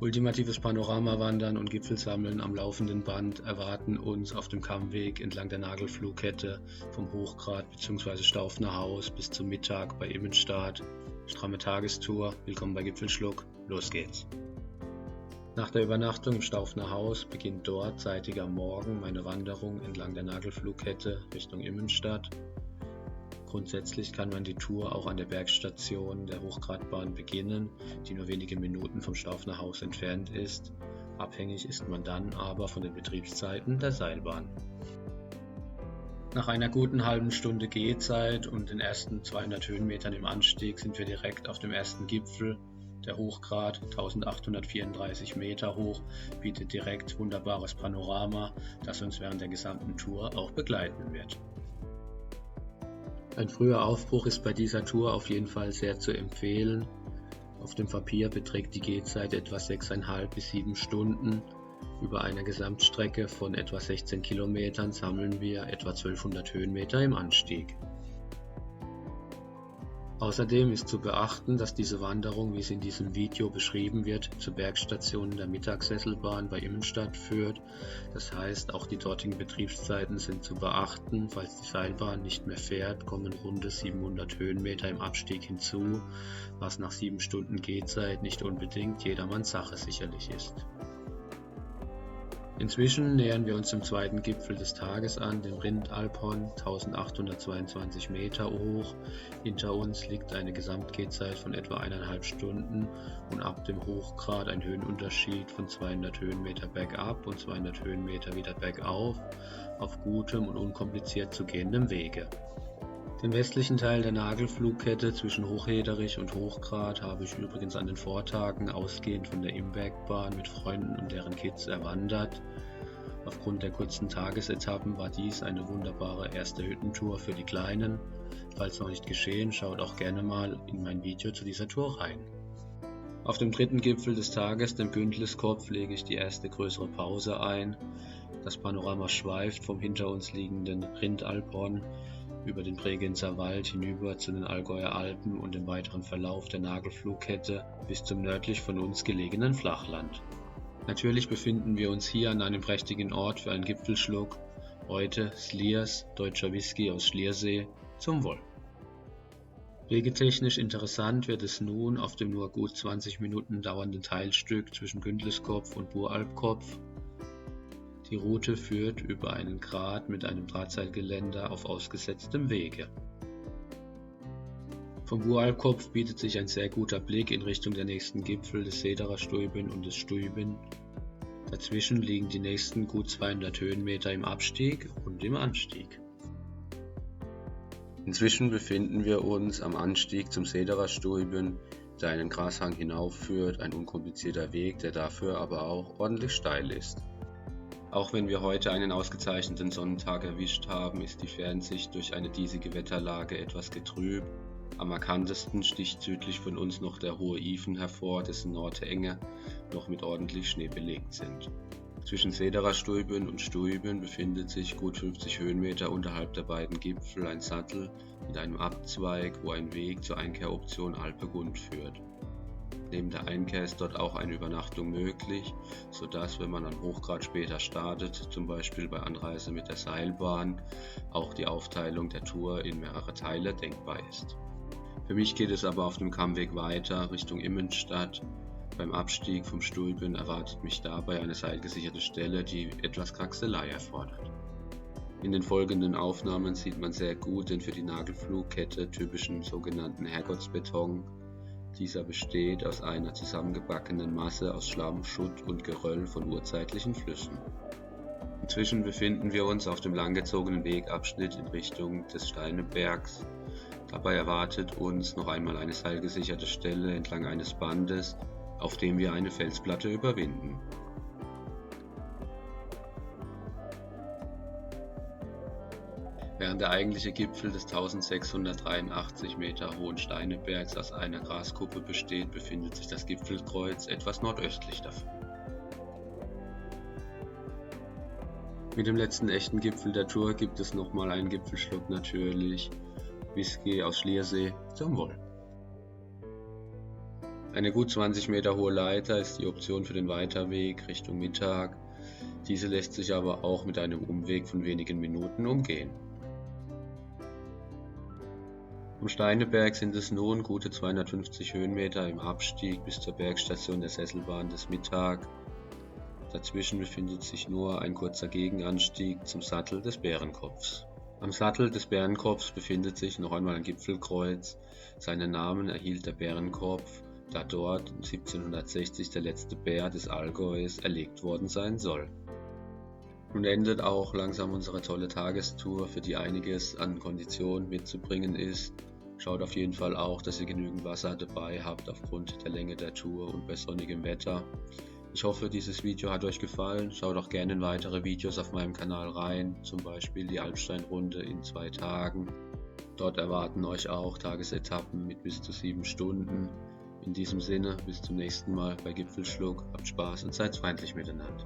Ultimatives Panoramawandern und Gipfelsammeln am laufenden Band erwarten uns auf dem Kammweg entlang der Nagelfluhkette vom Hochgrat bzw. Staufner Haus bis zum Mittag bei Immenstaad. Stramme Tagestour, willkommen bei Gipfelschluck, los geht's! Nach der Übernachtung im Staufner Haus beginnt dort zeitig am Morgen meine Wanderung entlang der Nagelfluhkette Richtung Immenstaad. Grundsätzlich kann man die Tour auch an der Bergstation der Hochgratbahn beginnen, die nur wenige Minuten vom Staufner Haus entfernt ist. Abhängig ist man dann aber von den Betriebszeiten der Seilbahn. Nach einer guten halben Stunde Gehzeit und den ersten 200 Höhenmetern im Anstieg sind wir direkt auf dem ersten Gipfel. Der Hochgrat, 1834 Meter hoch, bietet direkt wunderbares Panorama, das uns während der gesamten Tour auch begleiten wird. Ein früher Aufbruch ist bei dieser Tour auf jeden Fall sehr zu empfehlen. Auf dem Papier beträgt die Gehzeit etwa 6,5 bis 7 Stunden. Über einer Gesamtstrecke von etwa 16 Kilometern sammeln wir etwa 1200 Höhenmeter im Anstieg. Außerdem ist zu beachten, dass diese Wanderung, wie es in diesem Video beschrieben wird, zur Bergstation der Mittagssesselbahn bei Immenstaad führt. Das heißt, auch die dortigen Betriebszeiten sind zu beachten. Falls die Seilbahn nicht mehr fährt, kommen runde 700 Höhenmeter im Abstieg hinzu, was nach 7 Stunden Gehzeit nicht unbedingt jedermanns Sache sicherlich ist. Inzwischen nähern wir uns dem zweiten Gipfel des Tages an, dem Rindalphorn, 1822 Meter hoch. Hinter uns liegt eine Gesamtgehzeit von etwa 1,5 Stunden und ab dem Hochgrat ein Höhenunterschied von 200 Höhenmeter bergab und 200 Höhenmeter wieder bergauf, auf gutem und unkompliziert zu gehendem Wege. Den westlichen Teil der Nagelfluhkette zwischen Hochhederich und Hochgrat habe ich übrigens an den Vortagen ausgehend von der Imbergbahn mit Freunden und deren Kids erwandert. Aufgrund der kurzen Tagesetappen war dies eine wunderbare erste Hüttentour für die Kleinen. Falls noch nicht geschehen, schaut auch gerne mal in mein Video zu dieser Tour rein. Auf dem dritten Gipfel des Tages, dem Bündliskopf, lege ich die erste größere Pause ein. Das Panorama schweift vom hinter uns liegenden Rindalphorn über den Bregenzer Wald hinüber zu den Allgäuer Alpen und dem weiteren Verlauf der Nagelfluhkette bis zum nördlich von uns gelegenen Flachland. Natürlich befinden wir uns hier an einem prächtigen Ort für einen Gipfelschluck. Heute Sliers, deutscher Whisky aus Schliersee, zum Wohl. Wegetechnisch interessant wird es nun auf dem nur gut 20 Minuten dauernden Teilstück zwischen Bündliskopf und Buralpkopf. Die Route führt über einen Grat mit einem Drahtseilgeländer auf ausgesetztem Wege. Vom Buralpkopf bietet sich ein sehr guter Blick in Richtung der nächsten Gipfel des Sederer Stuyben und des Stuyben. Dazwischen liegen die nächsten gut 200 Höhenmeter im Abstieg und im Anstieg. Inzwischen befinden wir uns am Anstieg zum Sederer Stuyben, der einen Grashang hinaufführt, ein unkomplizierter Weg, der dafür aber auch ordentlich steil ist. Auch wenn wir heute einen ausgezeichneten Sonnentag erwischt haben, ist die Fernsicht durch eine diesige Wetterlage etwas getrübt. Am markantesten sticht südlich von uns noch der hohe Ifen hervor, dessen Nordhänge noch mit ordentlich Schnee belegt sind. Zwischen Sederer Stuyben und Stuyben befindet sich gut 50 Höhenmeter unterhalb der beiden Gipfel ein Sattel mit einem Abzweig, wo ein Weg zur Einkehroption Alpegund führt. Neben der Einkehr ist dort auch eine Übernachtung möglich, sodass, wenn man am Hochgrat später startet, zum Beispiel bei Anreise mit der Seilbahn, auch die Aufteilung der Tour in mehrere Teile denkbar ist. Für mich geht es aber auf dem Kammweg weiter Richtung Immenstaad. Beim Abstieg vom Stuyben erwartet mich dabei eine seilgesicherte Stelle, die etwas Kraxelei erfordert. In den folgenden Aufnahmen sieht man sehr gut den für die Nagelfluhkette typischen sogenannten Herrgottsbeton. Dieser besteht aus einer zusammengebackenen Masse aus Schlamm, Schutt und Geröll von urzeitlichen Flüssen. Inzwischen befinden wir uns auf dem langgezogenen Wegabschnitt in Richtung des Steinebergs. Dabei erwartet uns noch einmal eine seilgesicherte Stelle entlang eines Bandes, auf dem wir eine Felsplatte überwinden. Während der eigentliche Gipfel des 1683 Meter hohen Steinebergs aus einer Graskuppe besteht, befindet sich das Gipfelkreuz etwas nordöstlich davon. Mit dem letzten echten Gipfel der Tour gibt es nochmal einen Gipfelschluck natürlich. Whisky aus Schliersee, zum Wohl. Eine gut 20 Meter hohe Leiter ist die Option für den Weiterweg Richtung Mittag. Diese lässt sich aber auch mit einem Umweg von wenigen Minuten umgehen. Am Steineberg sind es nun gute 250 Höhenmeter im Abstieg bis zur Bergstation der Sesselbahn des Mittag. Dazwischen befindet sich nur ein kurzer Gegenanstieg zum Sattel des Bärenkopfs. Am Sattel des Bärenkopfs befindet sich noch einmal ein Gipfelkreuz. Seinen Namen erhielt der Bärenkopf, da dort 1760 der letzte Bär des Allgäus erlegt worden sein soll. Nun endet auch langsam unsere tolle Tagestour, für die einiges an Kondition mitzubringen ist. Schaut auf jeden Fall auch, dass ihr genügend Wasser dabei habt aufgrund der Länge der Tour und bei sonnigem Wetter. Ich hoffe, dieses Video hat euch gefallen. Schaut auch gerne in weitere Videos auf meinem Kanal rein, zum Beispiel die Alpsteinrunde in 2 Tagen. Dort erwarten euch auch Tagesetappen mit bis zu 7 Stunden. In diesem Sinne, bis zum nächsten Mal bei Gipfelschluck, habt Spaß und seid freundlich miteinander.